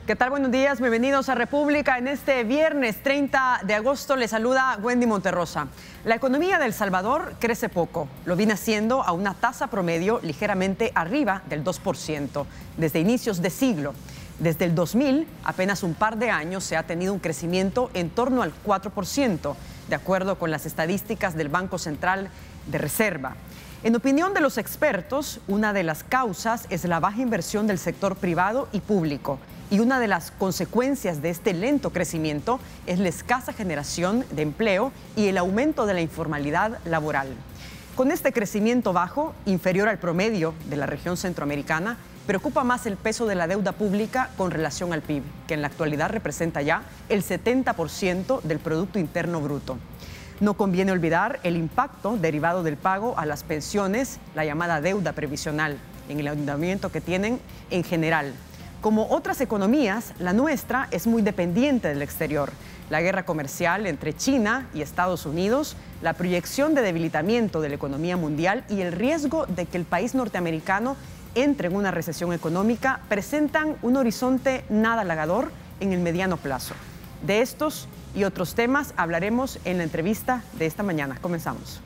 ¿Qué tal? Buenos días, bienvenidos a República. En este viernes 30 de agosto les saluda Wendy Monterrosa. La economía de El Salvador crece poco, lo viene haciendo a una tasa promedio ligeramente arriba del 2% desde inicios de siglo. Desde el 2000, apenas un par de años, se ha tenido un crecimiento en torno al 4%, de acuerdo con las estadísticas del Banco Central de Reserva. En opinión de los expertos, una de las causas es la baja inversión del sector privado y público. Y una de las consecuencias de este lento crecimiento es la escasa generación de empleo y el aumento de la informalidad laboral. Con este crecimiento bajo, inferior al promedio de la región centroamericana, preocupa más el peso de la deuda pública con relación al PIB, que en la actualidad representa ya el 70% del Producto Interno Bruto. No conviene olvidar el impacto derivado del pago a las pensiones, la llamada deuda previsional, en el endeudamiento que tienen en general. Como otras economías, la nuestra es muy dependiente del exterior. La guerra comercial entre China y Estados Unidos, la proyección de debilitamiento de la economía mundial y el riesgo de que el país norteamericano entre en una recesión económica presentan un horizonte nada halagador en el mediano plazo. De estos y otros temas hablaremos en la entrevista de esta mañana. Comenzamos.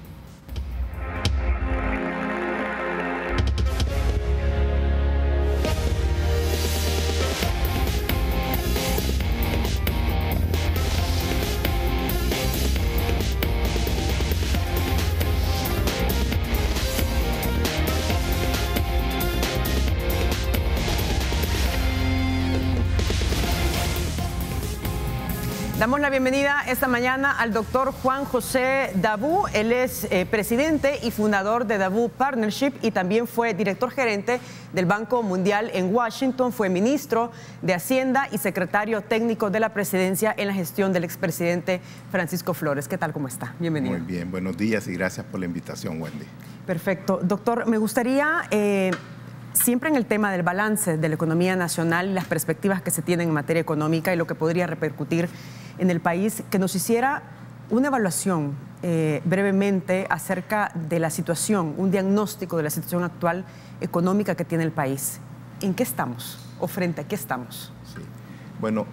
Damos la bienvenida esta mañana al doctor Juan José Dabú. Él es presidente y fundador de Dabú Partnership y también fue director gerente del Banco Mundial en Washington. Fue ministro de Hacienda y secretario técnico de la presidencia en la gestión del expresidente Francisco Flores. ¿Qué tal? ¿Cómo está? Bienvenido. Muy bien, buenos días y gracias por la invitación, Wendy. Perfecto. Doctor, me gustaría, siempre en el tema del balance de la economía nacional y las perspectivas que se tienen en materia económica y lo que podría repercutir en el país, que nos hiciera una evaluación brevemente acerca de la situación, un diagnóstico de la situación actual económica que tiene el país. ¿En qué estamos o frente a qué estamos? Sí. Bueno,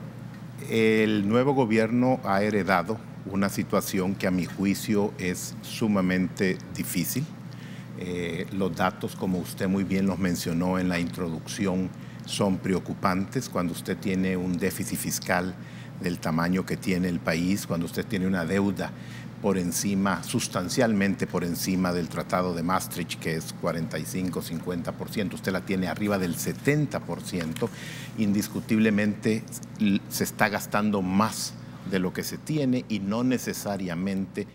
el nuevo gobierno ha heredado una situación que a mi juicio es sumamente difícil. Los datos, como usted muy bien los mencionó en la introducción, son preocupantes cuando usted tiene un déficit fiscal del tamaño que tiene el país, cuando usted tiene una deuda por encima, sustancialmente por encima del Tratado de Maastricht, que es 45-50%, usted la tiene arriba del 70%, indiscutiblemente se está gastando más de lo que se tiene y no necesariamente,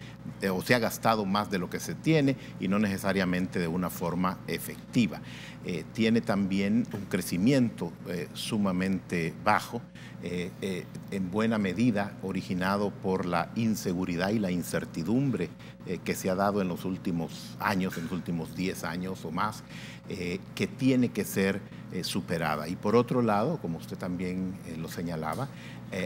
o se ha gastado más de lo que se tiene y no necesariamente de una forma efectiva. Tiene también un crecimiento sumamente bajo, en buena medida originado por la inseguridad y la incertidumbre que se ha dado en los últimos años, en los últimos 10 años o más, que tiene que ser superada. Y por otro lado, como usted también lo señalaba,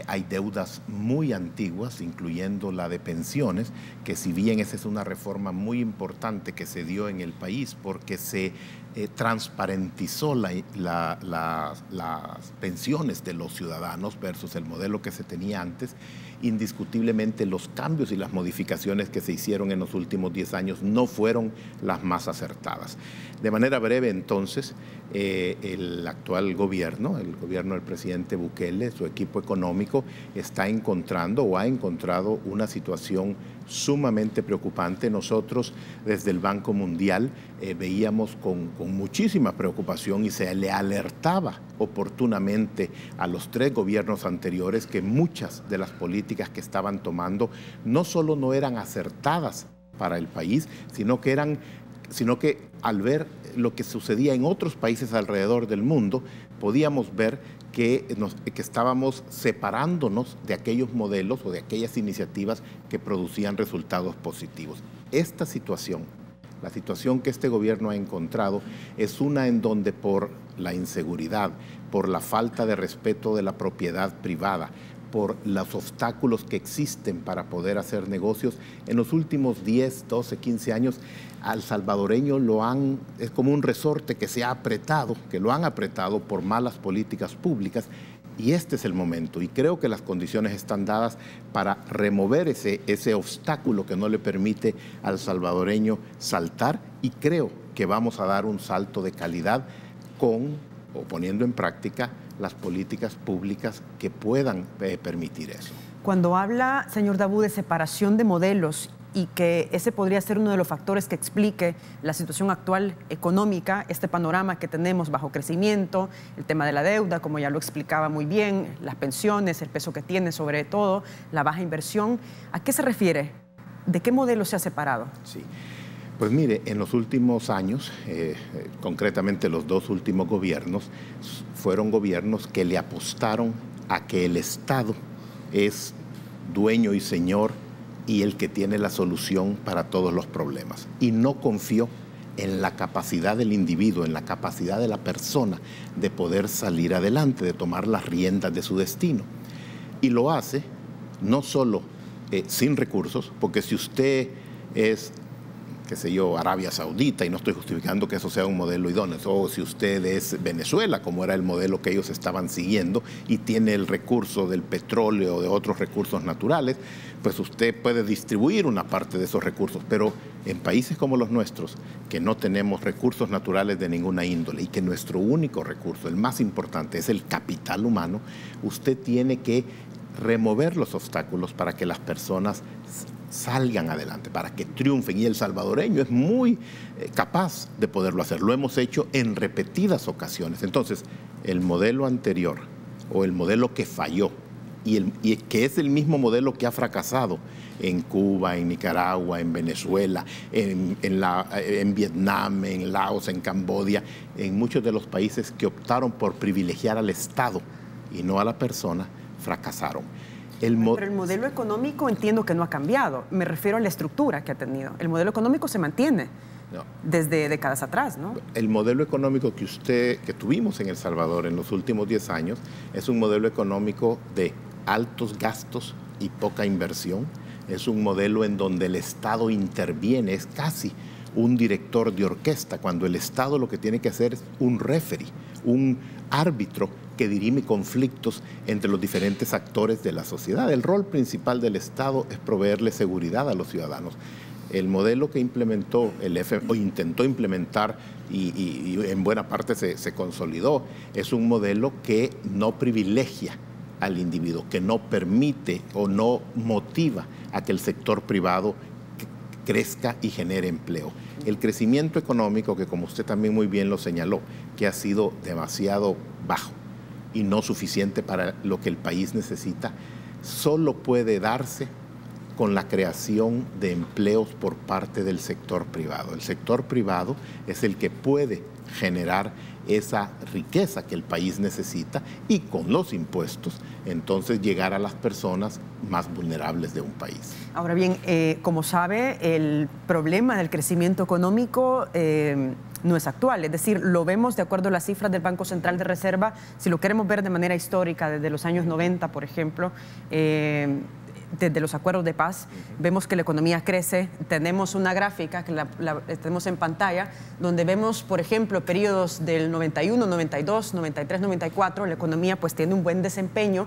hay deudas muy antiguas, incluyendo la de pensiones, que si bien esa es una reforma muy importante que se dio en el país porque se transparentizó las pensiones de los ciudadanos versus el modelo que se tenía antes, indiscutiblemente los cambios y las modificaciones que se hicieron en los últimos 10 años no fueron las más acertadas. De manera breve, entonces, el actual gobierno, el gobierno del presidente Bukele, su equipo económico, está encontrando o ha encontrado una situación sumamente preocupante. Nosotros desde el Banco Mundial veíamos con muchísima preocupación y se le alertaba oportunamente a los 3 gobiernos anteriores que muchas de las políticas que estaban tomando no solo no eran acertadas para el país, sino que al ver lo que sucedía en otros países alrededor del mundo, podíamos ver que estábamos separándonos de aquellos modelos o de aquellas iniciativas que producían resultados positivos. Esta situación, la situación que este gobierno ha encontrado, es una en donde por la inseguridad, por la falta de respeto de la propiedad privada, por los obstáculos que existen para poder hacer negocios. En los últimos 10, 12, 15 años, al salvadoreño es como un resorte que se ha apretado, que lo han apretado por malas políticas públicas Y este es el momento, y creo que las condiciones están dadas para remover ese obstáculo que no le permite al salvadoreño saltar, y creo que vamos a dar un salto de calidad poniendo en práctica las políticas públicas que puedan permitir eso. Cuando habla, señor Dabú, de separación de modelos y que ese podría ser uno de los factores que explique la situación actual económica, este panorama que tenemos bajo crecimiento, el tema de la deuda, como ya lo explicaba muy bien, las pensiones, el peso que tiene sobre todo, la baja inversión, ¿a qué se refiere? ¿De qué modelo se ha separado? Sí. Pues mire, en los últimos años, concretamente los 2 últimos gobiernos, fueron gobiernos que le apostaron a que el Estado es dueño y señor y el que tiene la solución para todos los problemas. Y no confió en la capacidad del individuo, en la capacidad de la persona de poder salir adelante, de tomar las riendas de su destino. Y lo hace no solo sin recursos, porque si usted es, qué sé yo, Arabia Saudita, y no estoy justificando que eso sea un modelo idóneo, o si usted es Venezuela, como era el modelo que ellos estaban siguiendo, y tiene el recurso del petróleo o de otros recursos naturales, pues usted puede distribuir una parte de esos recursos. Pero en países como los nuestros, que no tenemos recursos naturales de ninguna índole, y que nuestro único recurso, el más importante, es el capital humano, usted tiene que remover los obstáculos para que las personas salgan adelante, para que triunfen, y el salvadoreño es muy capaz de poderlo hacer. Lo hemos hecho en repetidas ocasiones. Entonces, el modelo anterior, o el modelo que falló, y que es el mismo modelo que ha fracasado en Cuba, en Nicaragua, en Venezuela, en Vietnam, en Laos, en Camboya, en muchos de los países que optaron por privilegiar al Estado y no a la persona, fracasaron. Pero el modelo económico entiendo que no ha cambiado. Me refiero a la estructura que ha tenido. El modelo económico se mantiene desde décadas atrás, ¿no? El modelo económico que tuvimos en El Salvador en los últimos 10 años es un modelo económico de altos gastos y poca inversión. Es un modelo en donde el Estado interviene, es casi un director de orquesta, cuando el Estado lo que tiene que hacer es un referee, un árbitro que dirime conflictos entre los diferentes actores de la sociedad. El rol principal del Estado es proveerle seguridad a los ciudadanos. El modelo que implementó el FMI, o intentó implementar, y en buena parte se consolidó, es un modelo que no privilegia al individuo, que no permite o no motiva a que el sector privado crezca y genere empleo. El crecimiento económico, que como usted también muy bien lo señaló, que ha sido demasiado bajo y no suficiente para lo que el país necesita, solo puede darse con la creación de empleos por parte del sector privado. El sector privado es el que puede generar esa riqueza que el país necesita, y con los impuestos entonces llegar a las personas más vulnerables de un país. Ahora bien, como sabe, el problema del crecimiento económico no es actual, es decir, lo vemos de acuerdo a las cifras del Banco Central de Reserva. Si lo queremos ver de manera histórica, desde los años 90, por ejemplo, desde los acuerdos de paz, vemos que la economía crece. Tenemos una gráfica que la tenemos en pantalla, donde vemos, por ejemplo, periodos del 91, 92, 93, 94, la economía pues tiene un buen desempeño.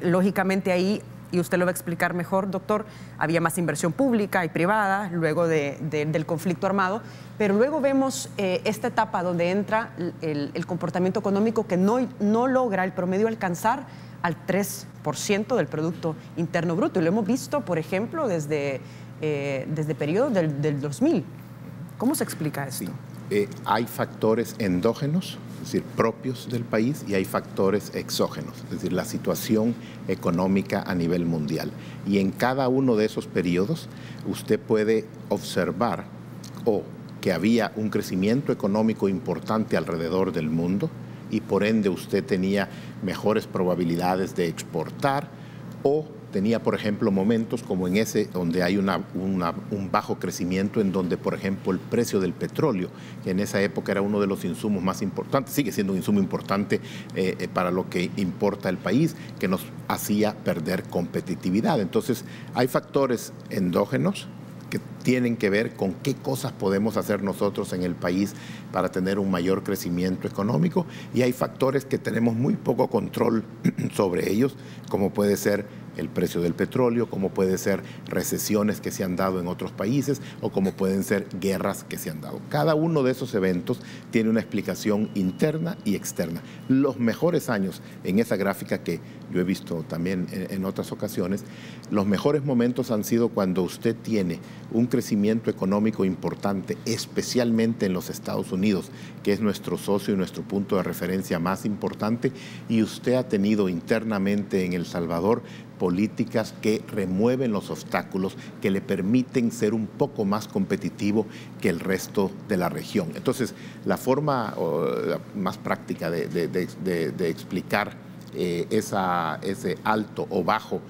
Lógicamente ahí, y usted lo va a explicar mejor, doctor, había más inversión pública y privada luego del conflicto armado, pero luego vemos esta etapa donde entra el comportamiento económico que no logra el promedio alcanzar al 3% del Producto Interno Bruto. Y lo hemos visto, por ejemplo, desde periodos del 2000. ¿Cómo se explica esto? Sí. Hay factores endógenos, es decir, propios del país, y hay factores exógenos, es decir, la situación económica a nivel mundial. Y en cada uno de esos periodos usted puede observar que había un crecimiento económico importante alrededor del mundo, y por ende usted tenía mejores probabilidades de exportar, o tenía, por ejemplo, momentos como en ese donde hay un bajo crecimiento, en donde, por ejemplo, el precio del petróleo, que en esa época era uno de los insumos más importantes, sigue siendo un insumo importante para lo que importa el país, que nos hacía perder competitividad. Entonces, hay factores endógenos tienen que ver con qué cosas podemos hacer nosotros en el país para tener un mayor crecimiento económico, y hay factores que tenemos muy poco control sobre ellos, como puede ser el precio del petróleo, como puede ser recesiones que se han dado en otros países o como pueden ser guerras que se han dado. Cada uno de esos eventos tiene una explicación interna y externa. Los mejores años, en esa gráfica que yo he visto también en otras ocasiones, los mejores momentos han sido cuando usted tiene un crecimiento económico importante, especialmente en los Estados Unidos, que es nuestro socio y nuestro punto de referencia más importante, y usted ha tenido internamente en El Salvador políticas que remueven los obstáculos, que le permiten ser un poco más competitivo que el resto de la región. Entonces, la forma más práctica de explicar ese alto o bajo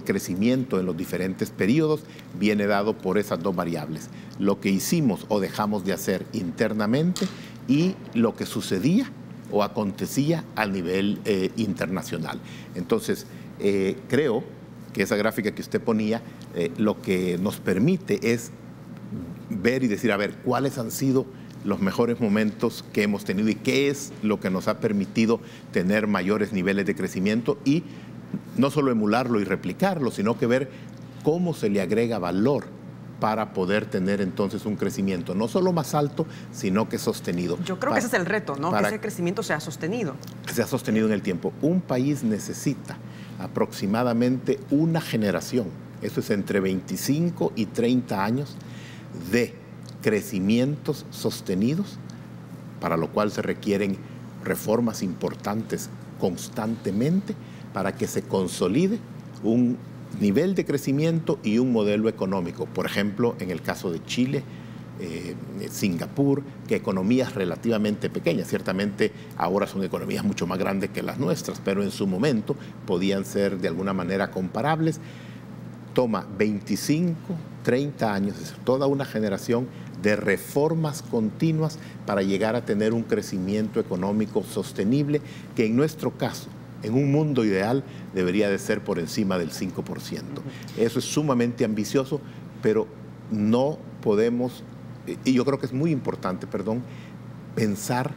crecimiento en los diferentes periodos viene dado por esas dos variables: lo que hicimos o dejamos de hacer internamente y lo que sucedía o acontecía a nivel internacional. Entonces, creo que esa gráfica que usted ponía lo que nos permite es ver y decir, a ver, cuáles han sido los mejores momentos que hemos tenido y qué es lo que nos ha permitido tener mayores niveles de crecimiento, y no solo emularlo y replicarlo, sino que ver cómo se le agrega valor para poder tener entonces un crecimiento no solo más alto, sino que sostenido. Yo creo que ese es el reto, ¿no? Que ese crecimiento sea sostenido. Que sea sostenido en el tiempo. Un país necesita aproximadamente una generación, eso es entre 25 y 30 años, de crecimientos sostenidos, para lo cual se requieren reformas importantes constantemente para que se consolide un nivel de crecimiento y un modelo económico. Por ejemplo, en el caso de Chile, Singapur, que economías relativamente pequeñas, ciertamente ahora son economías mucho más grandes que las nuestras, pero en su momento podían ser de alguna manera comparables. Toma 25, 30 años, es toda una generación de reformas continuas para llegar a tener un crecimiento económico sostenible que en nuestro caso, en un mundo ideal, debería de ser por encima del 5%. Eso es sumamente ambicioso, pero no podemos, y yo creo que es muy importante, pensar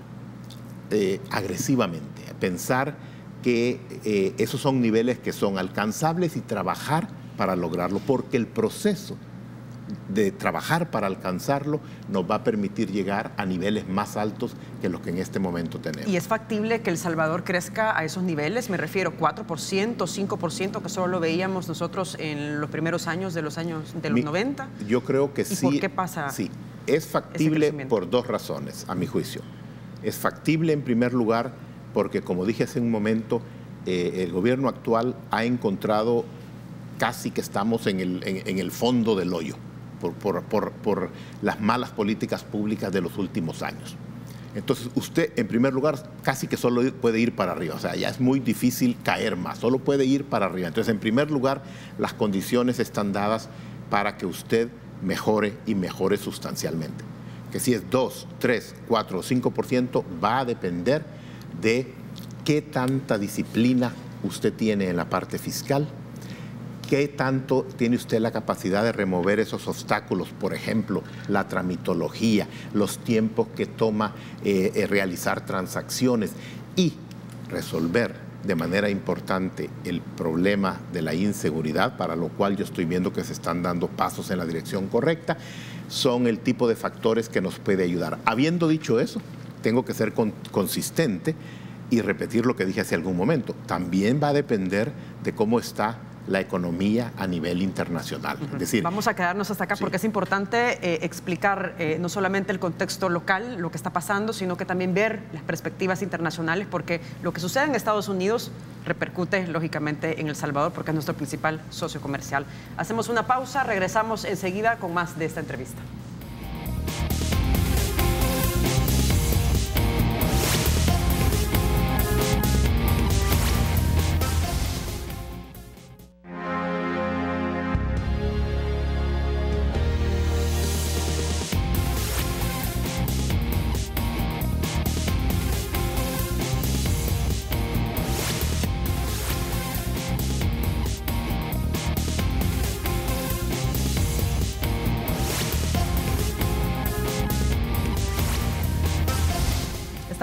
agresivamente, pensar que esos son niveles que son alcanzables y trabajar para lograrlo, porque el proceso de trabajar para alcanzarlo nos va a permitir llegar a niveles más altos que los que en este momento tenemos. ¿Y es factible que El Salvador crezca a esos niveles? Me refiero 4%, 5%, que solo lo veíamos nosotros en los primeros años de los 90. Yo creo que sí. ¿Y por qué pasa? Sí, es factible por dos razones, a mi juicio. Es factible, en primer lugar, porque, como dije hace un momento, el gobierno actual ha encontrado casi que estamos en el fondo del hoyo por las malas políticas públicas de los últimos años. Entonces, usted, en primer lugar, casi que solo puede ir para arriba. O sea, ya es muy difícil caer más, solo puede ir para arriba. Entonces, en primer lugar, las condiciones están dadas para que usted mejore y mejore sustancialmente. Que si es 2, 3, 4 o 5%, va a depender de qué tanta disciplina usted tiene en la parte fiscal, qué tanto tiene usted la capacidad de remover esos obstáculos, por ejemplo, la tramitología, los tiempos que toma realizar transacciones y resolver de manera importante el problema de la inseguridad, para lo cual yo estoy viendo que se están dando pasos en la dirección correcta. Son el tipo de factores que nos puede ayudar. Habiendo dicho eso, tengo que ser consistente y repetir lo que dije hace algún momento. También va a depender de cómo está la economía a nivel internacional. Es decir, vamos a quedarnos hasta acá porque es importante explicar no solamente el contexto local, lo que está pasando, sino que también ver las perspectivas internacionales, porque lo que sucede en Estados Unidos repercute lógicamente en El Salvador, porque es nuestro principal socio comercial. Hacemos una pausa, regresamos enseguida con más de esta entrevista.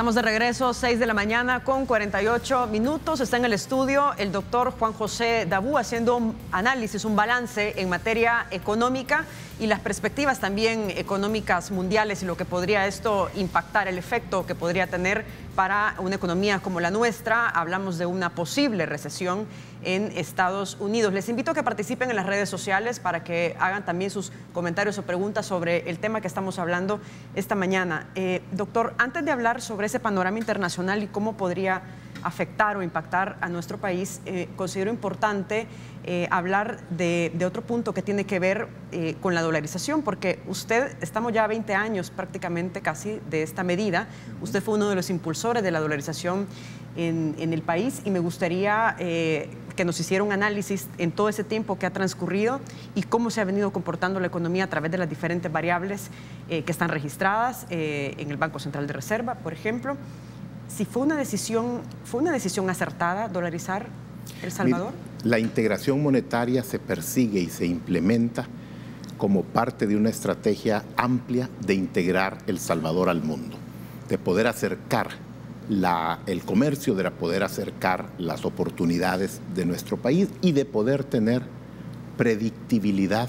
Estamos de regreso, 6 de la mañana con 48 minutos. Está en el estudio el doctor Juan José Dabú haciendo un análisis, un balance en materia económica y las perspectivas también económicas mundiales y lo que podría esto impactar, el efecto que podría tener para una economía como la nuestra. Hablamos de una posible recesión en Estados Unidos. Les invito a que participen en las redes sociales para que hagan también sus comentarios o preguntas sobre el tema que estamos hablando esta mañana. Doctor, antes de hablar sobre ese panorama internacional y cómo podría afectar o impactar a nuestro país, considero importante hablar de otro punto que tiene que ver con la dolarización, porque estamos ya a 20 años prácticamente casi de esta medida. Usted fue uno de los impulsores de la dolarización en el país y me gustaría que nos hiciera un análisis en todo ese tiempo que ha transcurrido y cómo se ha venido comportando la economía a través de las diferentes variables que están registradas en el Banco Central de Reserva, por ejemplo. Si fue una decisión acertada dolarizar El Salvador. La integración monetaria se persigue y se implementa como parte de una estrategia amplia de integrar El Salvador al mundo, de poder acercar el comercio, de poder acercar las oportunidades de nuestro país y de poder tener predictibilidad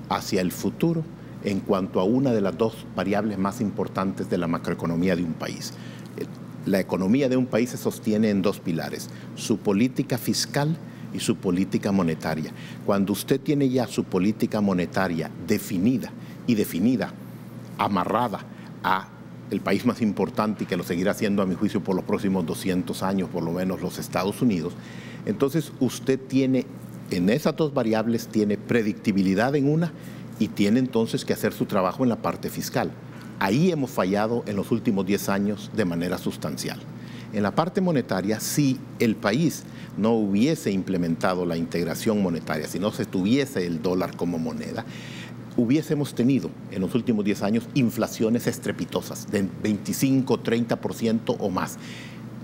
hacia el futuro en cuanto a una de las dos variables más importantes de la macroeconomía de un país. La economía de un país se sostiene en dos pilares: su política fiscal y su política monetaria. Cuando usted tiene ya su política monetaria definida, amarrada a el país más importante y que lo seguirá siendo, a mi juicio, por los próximos 200 años, por lo menos los Estados Unidos, entonces usted tiene, en esas dos variables, tiene predictibilidad en una y tiene entonces que hacer su trabajo en la parte fiscal. Ahí hemos fallado en los últimos 10 años de manera sustancial. En la parte monetaria, si el país no hubiese implementado la integración monetaria, si no se tuviese el dólar como moneda, hubiésemos tenido en los últimos 10 años inflaciones estrepitosas de 25, 30% o más.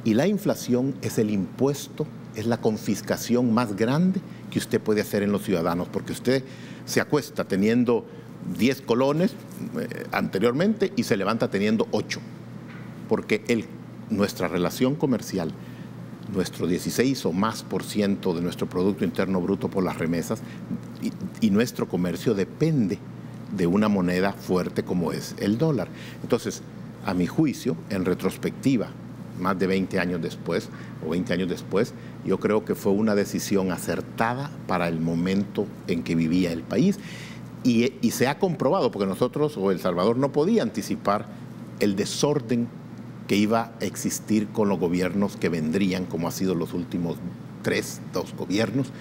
Y la inflación es el impuesto, es la confiscación más grande que usted puede hacer en los ciudadanos, porque usted se acuesta teniendo 10 colones anteriormente y se levanta teniendo 8, porque nuestra relación comercial, nuestro 16 o más % de nuestro Producto Interno Bruto por las remesas y nuestro comercio depende de una moneda fuerte como es el dólar. Entonces, a mi juicio, en retrospectiva, más de 20 años después, yo creo que fue una decisión acertada para el momento en que vivía el país. Y se ha comprobado, porque nosotros o El Salvador no podía anticipar el desorden que iba a existir con los gobiernos que vendrían, como ha sido los últimos dos gobiernos.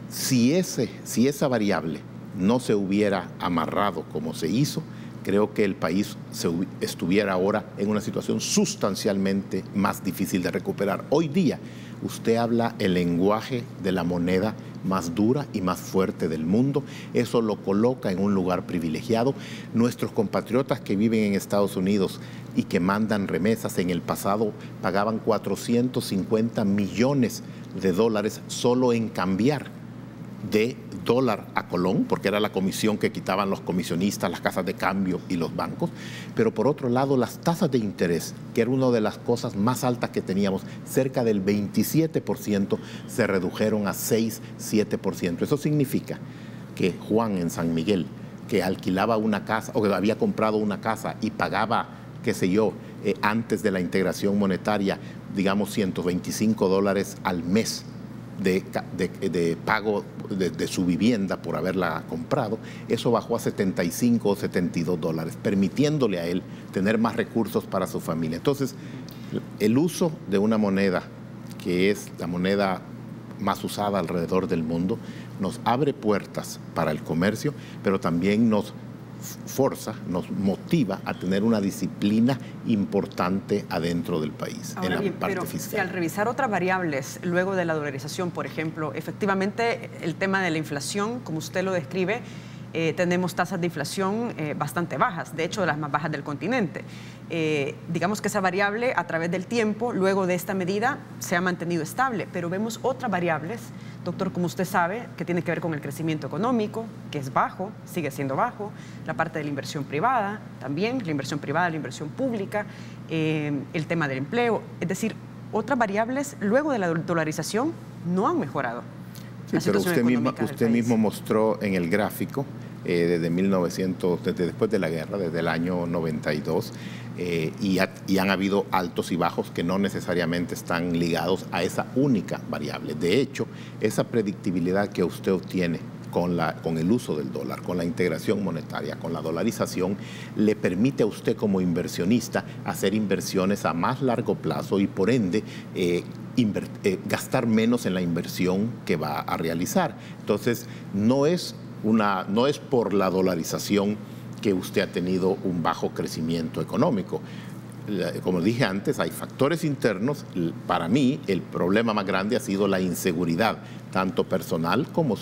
Si esa variable no se hubiera amarrado como se hizo, creo que el país estuviera ahora en una situación sustancialmente más difícil de recuperar. Hoy día, usted habla el lenguaje de la moneda más dura y más fuerte del mundo. Eso lo coloca en un lugar privilegiado. Nuestros compatriotas que viven en Estados Unidos y que mandan remesas, en el pasado pagaban 450 millones de dólares solo en cambiar de dólar a colón, porque era la comisión que quitaban los comisionistas, las casas de cambio y los bancos. Pero por otro lado, las tasas de interés, que era una de las cosas más altas que teníamos, cerca del 27%, se redujeron a 6-7%. Eso significa que Juan en San Miguel, que alquilaba una casa o que había comprado una casa y pagaba, qué sé yo, antes de la integración monetaria, digamos $125 al mes de pago de su vivienda por haberla comprado, eso bajó a $75 o $72, permitiéndole a él tener más recursos para su familia. Entonces, el uso de una moneda que es la moneda más usada alrededor del mundo nos abre puertas para el comercio, pero también nos motiva a tener una disciplina importante adentro del país. Ahora, en la parte fiscal. Si al revisar otras variables luego de la dolarización, por ejemplo, efectivamente el tema de la inflación, como usted lo describe, tenemos tasas de inflación bastante bajas, de hecho de las más bajas del continente. Digamos que esa variable a través del tiempo, luego de esta medida, se ha mantenido estable, pero vemos otras variables, doctor, como usted sabe, que tiene que ver con el crecimiento económico, que es bajo, sigue siendo bajo, la parte de la inversión privada también, la inversión privada, la inversión pública, el tema del empleo, es decir, otras variables luego de la dolarización no han mejorado. Sí, pero usted mismo mostró en el gráfico desde después de la guerra, desde el año 92, y han habido altos y bajos que no necesariamente están ligados a esa única variable. De hecho, esa predictibilidad que usted obtiene con el uso del dólar, con la integración monetaria, con la dolarización, le permite a usted como inversionista hacer inversiones a más largo plazo y por ende gastar menos en la inversión que va a realizar. Entonces, no es por la dolarización que usted ha tenido un bajo crecimiento económico. Como dije antes, hay factores internos. Para mí, el problema más grande ha sido la inseguridad, tanto personal como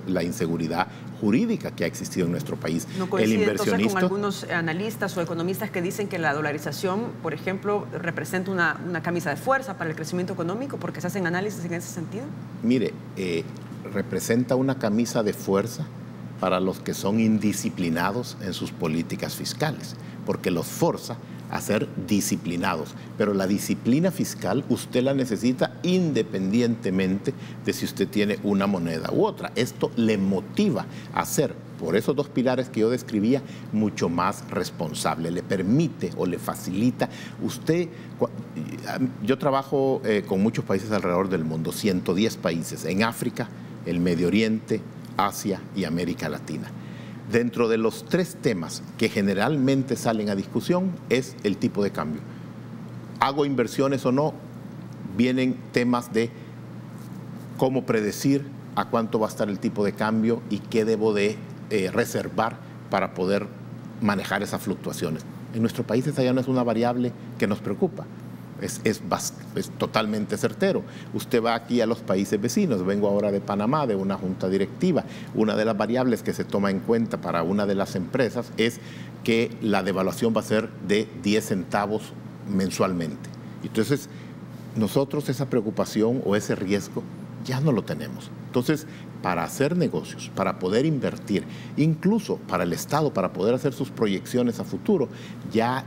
la inseguridad jurídica que ha existido en nuestro país. ¿No coincide entonces con algunos analistas o economistas que dicen que la dolarización, por ejemplo, representa una camisa de fuerza para el crecimiento económico, porque se hacen análisis en ese sentido? Mire, representa una camisa de fuerza para los que son indisciplinados en sus políticas fiscales, porque los forza a ser disciplinados. Pero la disciplina fiscal usted la necesita independientemente de si usted tiene una moneda u otra. Esto le motiva a ser, por esos dos pilares que yo describía, mucho más responsable. Le permite o le facilita. Yo trabajo con muchos países alrededor del mundo, 110 países, en África, el Medio Oriente, Asia y América Latina. Dentro de los tres temas que generalmente salen a discusión es el tipo de cambio. ¿Hago inversiones o no? Vienen temas de cómo predecir a cuánto va a estar el tipo de cambio y qué debo de reservar para poder manejar esas fluctuaciones. En nuestro país esa ya no es una variable que nos preocupa. Es totalmente certero. Usted va aquí a los países vecinos, vengo ahora de Panamá, de una junta directiva. Una de las variables que se toma en cuenta para una de las empresas es que la devaluación va a ser de 10 centavos mensualmente. Entonces, nosotros esa preocupación o ese riesgo ya no lo tenemos. Entonces, para hacer negocios, para poder invertir, incluso para el Estado, para poder hacer sus proyecciones a futuro, ya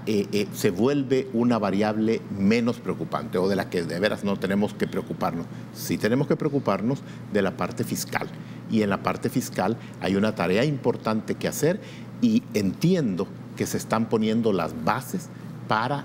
se vuelve una variable menos preocupante o de la que de veras no tenemos que preocuparnos. Sí tenemos que preocuparnos de la parte fiscal. Y en la parte fiscal hay una tarea importante que hacer y entiendo que se están poniendo las bases para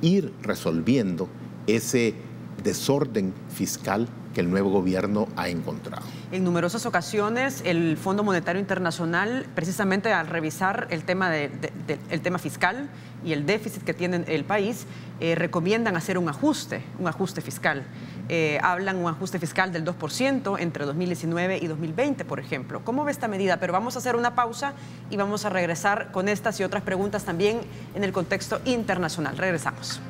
ir resolviendo ese desorden fiscal que el nuevo gobierno ha encontrado. En numerosas ocasiones, el Fondo Monetario Internacional, precisamente al revisar el tema, el tema fiscal y el déficit que tiene el país, recomiendan hacer un ajuste fiscal. Hablan un ajuste fiscal del 2% entre 2019 y 2020, por ejemplo. ¿Cómo ve esta medida? Pero vamos a hacer una pausa y vamos a regresar con estas y otras preguntas también en el contexto internacional. Regresamos.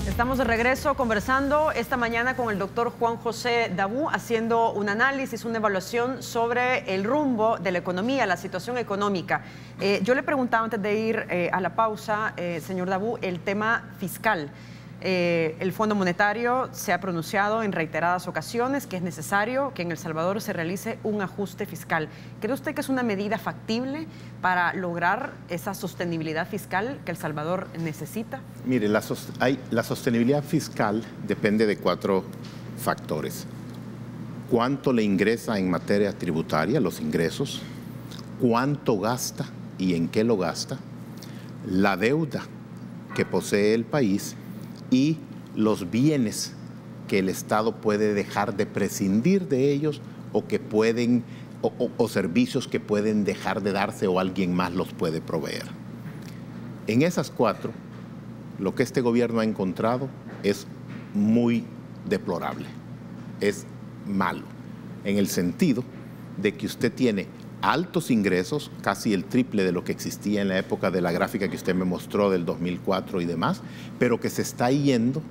Estamos de regreso conversando esta mañana con el doctor Juan José Dabú, haciendo un análisis, una evaluación sobre el rumbo de la economía, la situación económica. Yo le preguntaba antes de ir a la pausa, señor Dabú, el tema fiscal. El Fondo Monetario se ha pronunciado en reiteradas ocasiones que es necesario que en El Salvador se realice un ajuste fiscal. ¿Cree usted que es una medida factible para lograr esa sostenibilidad fiscal que El Salvador necesita? Mire, la sostenibilidad fiscal depende de 4 factores. ¿Cuánto le ingresa en materia tributaria, los ingresos? ¿Cuánto gasta y en qué lo gasta? La deuda que posee el país y los bienes que el Estado puede dejar de prescindir de ellos o que pueden, o servicios que pueden dejar de darse o alguien más los puede proveer. En esas 4, lo que este gobierno ha encontrado es muy deplorable, es malo, en el sentido de que usted tiene altos ingresos, casi el triple de lo que existía en la época de la gráfica que usted me mostró del 2004 y demás, pero que se está yendo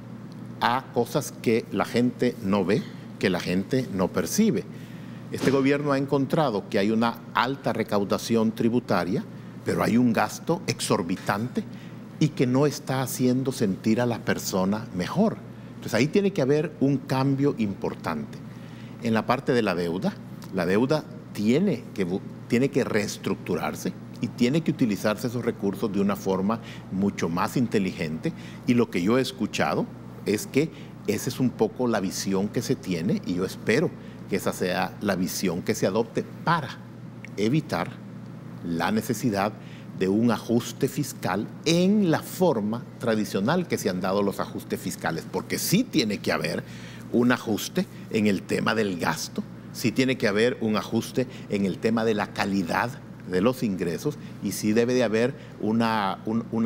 a cosas que la gente no ve, que la gente no percibe. Este gobierno ha encontrado que hay una alta recaudación tributaria, pero hay un gasto exorbitante y que no está haciendo sentir a la persona mejor. Entonces ahí tiene que haber un cambio importante. En la parte de la deuda tiene que reestructurarse y tiene que utilizarse esos recursos de una forma mucho más inteligente. Y lo que yo he escuchado es que esa es un poco la visión que se tiene y yo espero que esa sea la visión que se adopte para evitar la necesidad de un ajuste fiscal en la forma tradicional que se han dado los ajustes fiscales, porque sí tiene que haber un ajuste en el tema del gasto, sí tiene que haber un ajuste en el tema de la calidad de los ingresos y sí debe de haber una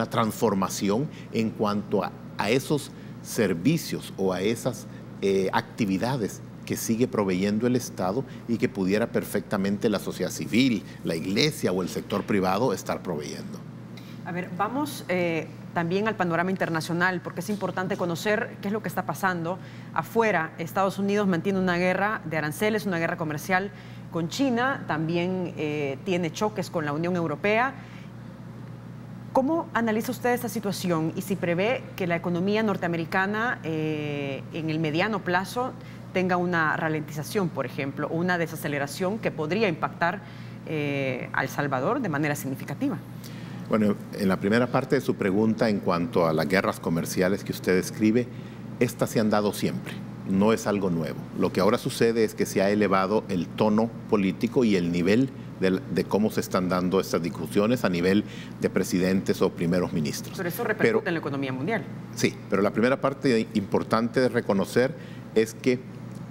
transformación en cuanto a esos servicios o a esas actividades que sigue proveyendo el Estado y que pudiera perfectamente la sociedad civil, la iglesia o el sector privado estar proveyendo. A ver, vamos también al panorama internacional, porque es importante conocer qué es lo que está pasando afuera. Estados Unidos mantiene una guerra de aranceles, una guerra comercial con China, también tiene choques con la Unión Europea. ¿Cómo analiza usted esta situación y si prevé que la economía norteamericana en el mediano plazo tenga una ralentización, por ejemplo, o una desaceleración que podría impactar a El Salvador de manera significativa? Bueno, en la primera parte de su pregunta en cuanto a las guerras comerciales que usted describe, estas se han dado siempre, no es algo nuevo. Lo que ahora sucede es que se ha elevado el tono político y el nivel de cómo se están dando estas discusiones a nivel de presidentes o primeros ministros. Pero eso repercute en la economía mundial. Sí, pero la primera parte importante de reconocer es que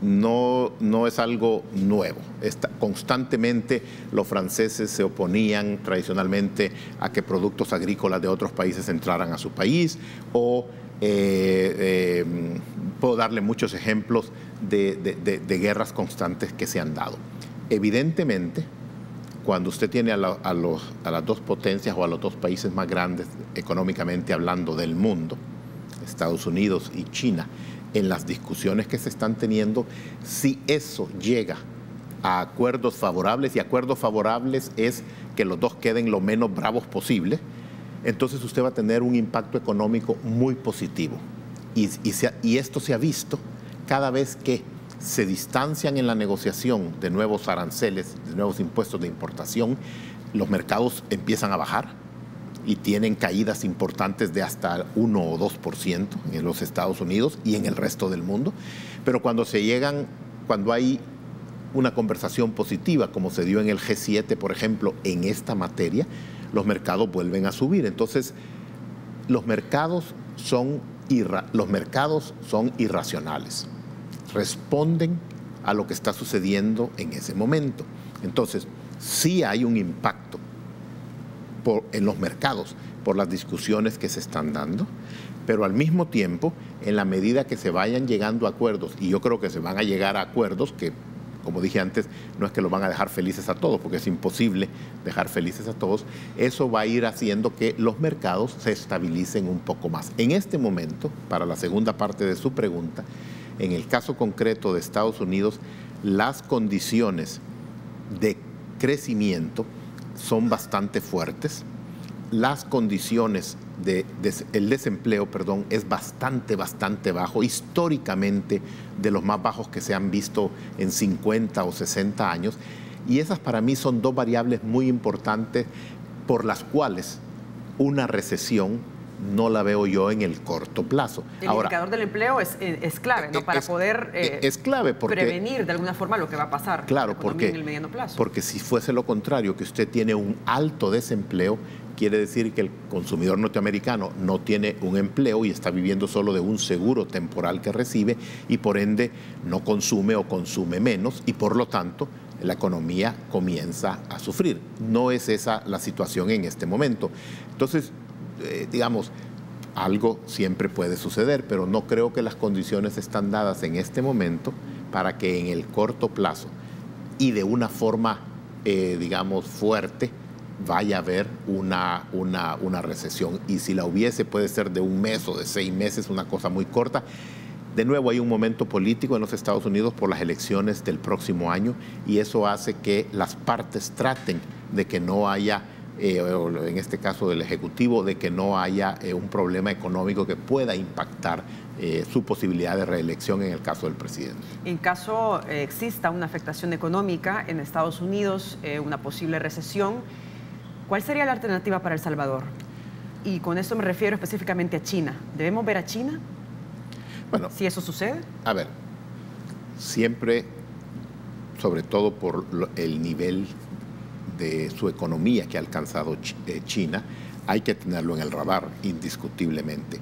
no es algo nuevo. Constantemente los franceses se oponían tradicionalmente a que productos agrícolas de otros países entraran a su país o puedo darle muchos ejemplos de guerras constantes que se han dado. Evidentemente, cuando usted tiene a las dos potencias o a los dos países más grandes económicamente hablando del mundo, Estados Unidos y China, en las discusiones que se están teniendo, si eso llega a acuerdos favorables, y acuerdos favorables es que los dos queden lo menos bravos posible, entonces usted va a tener un impacto económico muy positivo. Y esto se ha visto cada vez que se distancian en la negociación de nuevos aranceles, de nuevos impuestos de importación, los mercados empiezan a bajar y tienen caídas importantes de hasta 1 o 2% en los Estados Unidos y en el resto del mundo. Pero cuando hay una conversación positiva, como se dio en el G7, por ejemplo, en esta materia, los mercados vuelven a subir. Entonces, los mercados son irracionales, responden a lo que está sucediendo en ese momento. Entonces, sí hay un impacto en los mercados por las discusiones que se están dando, pero al mismo tiempo, en la medida que se vayan llegando a acuerdos, y yo creo que se van a llegar a acuerdos que, como dije antes, no es que los van a dejar felices a todos, porque es imposible dejar felices a todos, eso va a ir haciendo que los mercados se estabilicen un poco más. En este momento, para la segunda parte de su pregunta, en el caso concreto de Estados Unidos, las condiciones de crecimiento son bastante fuertes. Las condiciones el desempleo, es bastante bajo, históricamente de los más bajos que se han visto en 50 o 60 años. Y esas para mí son dos variables muy importantes por las cuales una recesión no la veo yo en el corto plazo. El indicador del empleo es clave, ¿no? Para poder es clave porque, prevenir de alguna forma lo que va a pasar. Claro, en el mediano plazo. Porque si fuese lo contrario, que usted tiene un alto desempleo, quiere decir que el consumidor norteamericano no tiene un empleo y está viviendo solo de un seguro temporal que recibe y por ende no consume o consume menos y por lo tanto la economía comienza a sufrir. No es esa la situación en este momento. Entonces, digamos, algo siempre puede suceder, pero no creo que las condiciones están dadas en este momento para que en el corto plazo y de una forma, digamos, fuerte, vaya a haber una recesión. Y si la hubiese, puede ser de un mes o de 6 meses, una cosa muy corta. De nuevo, hay un momento político en los Estados Unidos por las elecciones del próximo año y eso hace que las partes traten de que no haya, en este caso del Ejecutivo, de que no haya un problema económico que pueda impactar su posibilidad de reelección en el caso del presidente. En caso exista una afectación económica en Estados Unidos, una posible recesión, ¿cuál sería la alternativa para El Salvador? Y con esto me refiero específicamente a China. ¿Debemos ver a China? Bueno, si eso sucede. A ver, siempre, sobre todo por el nivel de su economía que ha alcanzado China, hay que tenerlo en el radar, indiscutiblemente.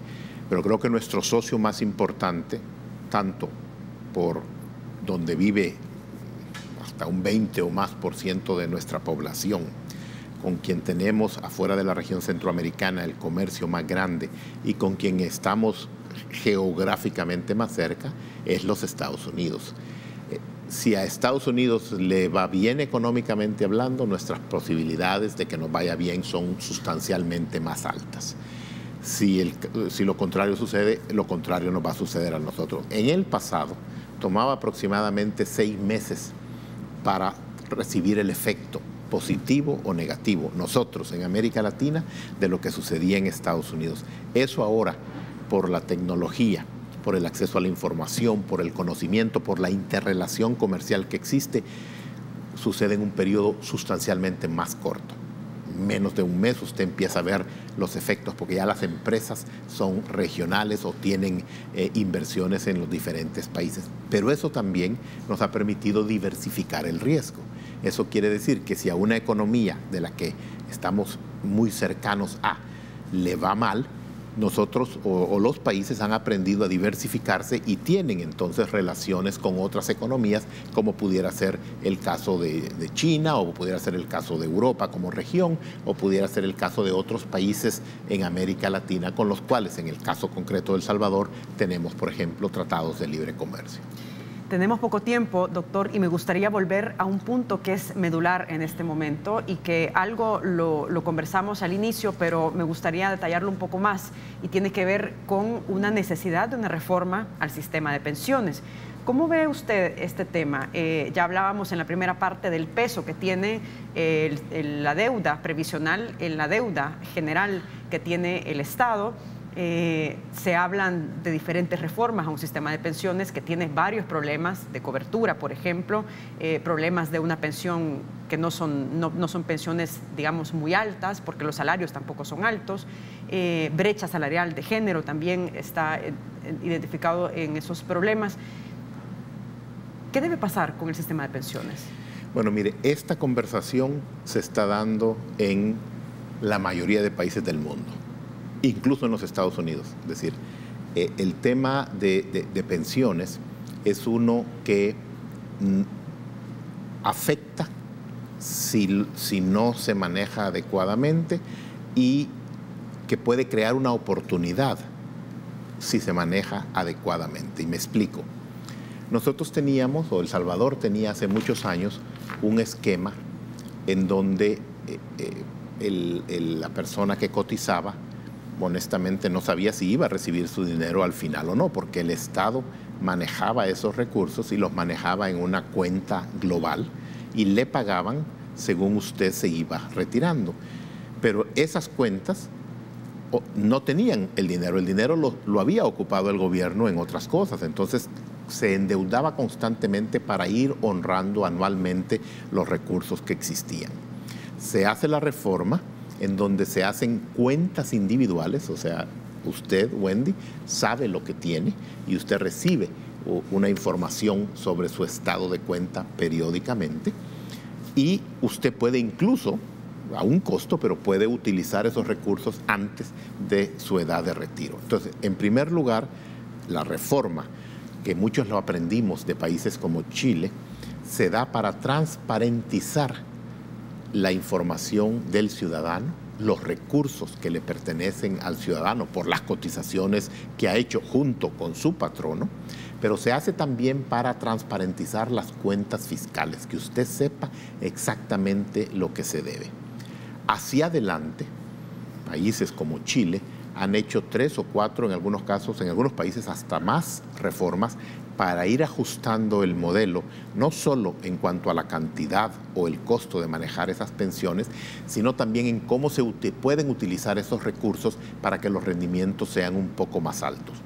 Pero creo que nuestro socio más importante, tanto por donde vive hasta un 20 o más por ciento de nuestra población, con quien tenemos afuera de la región centroamericana el comercio más grande y con quien estamos geográficamente más cerca, es los Estados Unidos. Si a Estados Unidos le va bien económicamente hablando, nuestras posibilidades de que nos vaya bien son sustancialmente más altas. Si lo contrario sucede, lo contrario nos va a suceder a nosotros. En el pasado tomaba aproximadamente 6 meses para recibir el efecto positivo o negativo, nosotros en América Latina, de lo que sucedía en Estados Unidos. Eso ahora, por la tecnología, por el acceso a la información, por el conocimiento, por la interrelación comercial que existe, sucede en un periodo sustancialmente más corto. Menos de un mes usted empieza a ver los efectos porque ya las empresas son regionales o tienen inversiones en los diferentes países. Pero eso también nos ha permitido diversificar el riesgo. Eso quiere decir que si a una economía de la que estamos muy cercanos a le va mal, nosotros o los países han aprendido a diversificarse y tienen entonces relaciones con otras economías, como pudiera ser el caso de China o pudiera ser el caso de Europa como región o pudiera ser el caso de otros países en América Latina con los cuales, en el caso concreto de El Salvador, tenemos, por ejemplo, tratados de libre comercio. Tenemos poco tiempo, doctor, y me gustaría volver a un punto que es medular en este momento y que algo lo conversamos al inicio, pero me gustaría detallarlo un poco más y tiene que ver con una necesidad de una reforma al sistema de pensiones. ¿Cómo ve usted este tema? Ya hablábamos en la primera parte del peso que tiene la deuda previsional en la deuda general que tiene el Estado. Se hablan de diferentes reformas a un sistema de pensiones que tiene varios problemas de cobertura, por ejemplo, problemas de una pensión que no son pensiones, digamos, muy altas, porque los salarios tampoco son altos, brecha salarial de género también está identificado en esos problemas. ¿Qué debe pasar con el sistema de pensiones? Bueno, mire, esta conversación se está dando en la mayoría de países del mundo, incluso en los Estados Unidos. Es decir, el tema de pensiones es uno que afecta si no se maneja adecuadamente y que puede crear una oportunidad si se maneja adecuadamente. Y me explico. Nosotros teníamos, o El Salvador tenía hace muchos años, un esquema en donde la persona que cotizaba honestamente no sabía si iba a recibir su dinero al final o no, porque el Estado manejaba esos recursos y los manejaba en una cuenta global y le pagaban según usted se iba retirando. Pero esas cuentas no tenían el dinero lo había ocupado el gobierno en otras cosas, entonces se endeudaba constantemente para ir honrando anualmente los recursos que existían. Se hace la reforma en donde se hacen cuentas individuales, o sea, usted, Wendy, sabe lo que tiene y usted recibe una información sobre su estado de cuenta periódicamente y usted puede incluso a un costo, pero puede utilizar esos recursos antes de su edad de retiro. Entonces, en primer lugar, la reforma, que muchos lo aprendimos de países como Chile, se da para transparentizar la información del ciudadano, los recursos que le pertenecen al ciudadano por las cotizaciones que ha hecho junto con su patrono, pero se hace también para transparentizar las cuentas fiscales, que usted sepa exactamente lo que se debe. Hacia adelante, países como Chile han hecho 3 o 4, en algunos casos, en algunos países hasta más reformas para ir ajustando el modelo, no solo en cuanto a la cantidad o el costo de manejar esas pensiones, sino también en cómo se pueden utilizar esos recursos para que los rendimientos sean un poco más altos.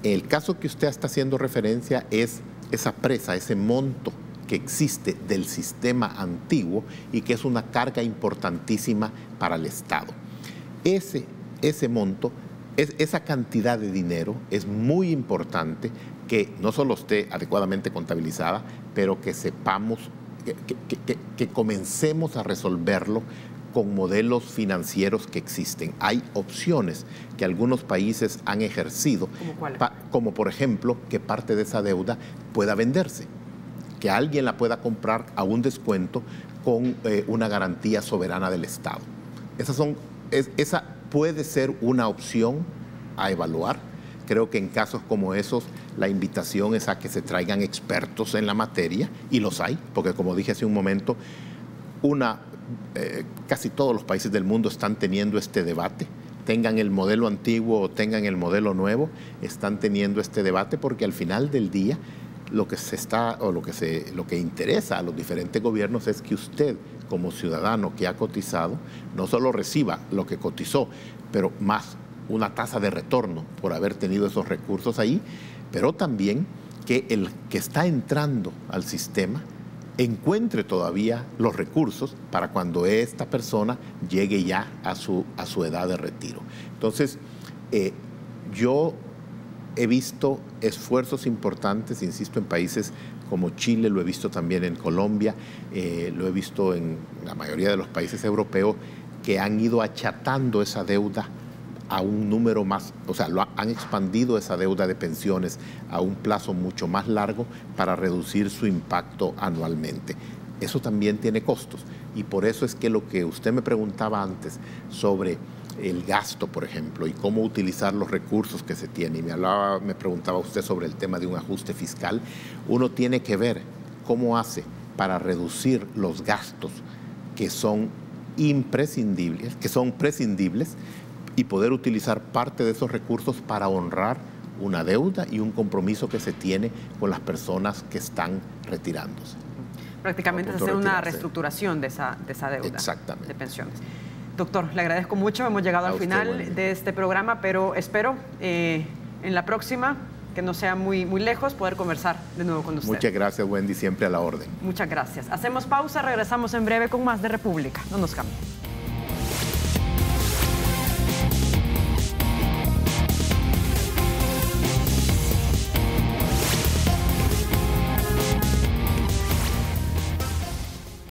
El caso que usted está haciendo referencia es esa presa, ese monto que existe del sistema antiguo y que es una carga importantísima para el Estado. Ese monto, esa cantidad de dinero es muy importante que no solo esté adecuadamente contabilizada, pero que sepamos, que comencemos a resolverlo con modelos financieros que existen. Hay opciones que algunos países han ejercido, como por ejemplo que parte de esa deuda pueda venderse, que alguien la pueda comprar a un descuento con una garantía soberana del Estado. Esa puede ser una opción a evaluar. Creo que en casos como esos la invitación es a que se traigan expertos en la materia, y los hay, porque como dije hace un momento, casi todos los países del mundo están teniendo este debate, tengan el modelo antiguo o tengan el modelo nuevo, están teniendo este debate porque al final del día lo que interesa a los diferentes gobiernos es que usted, como ciudadano que ha cotizado, no solo reciba lo que cotizó, pero más una tasa de retorno por haber tenido esos recursos ahí, pero también que el que está entrando al sistema encuentre todavía los recursos para cuando esta persona llegue ya a su edad de retiro. Entonces, yo he visto esfuerzos importantes, insisto, en países como Chile, lo he visto también en Colombia, lo he visto en la mayoría de los países europeos, que han ido achatando esa deuda a un número más, o sea, han expandido esa deuda de pensiones a un plazo mucho más largo para reducir su impacto anualmente. Eso también tiene costos, y por eso es que lo que usted me preguntaba antes sobre el gasto, por ejemplo, y cómo utilizar los recursos que se tiene, y me preguntaba usted sobre el tema de un ajuste fiscal, uno tiene que ver cómo hace para reducir los gastos que son imprescindibles, que son prescindibles, y poder utilizar parte de esos recursos para honrar una deuda y un compromiso que se tiene con las personas que están retirándose. Prácticamente es hacer una reestructuración de esa deuda. Exactamente. De pensiones. Doctor, le agradezco mucho. Hemos llegado al final de este programa, pero espero en la próxima, que no sea muy lejos, poder conversar de nuevo con usted. Muchas gracias, Wendy, siempre a la orden. Muchas gracias. Hacemos pausa, regresamos en breve con más de República. No nos cambien.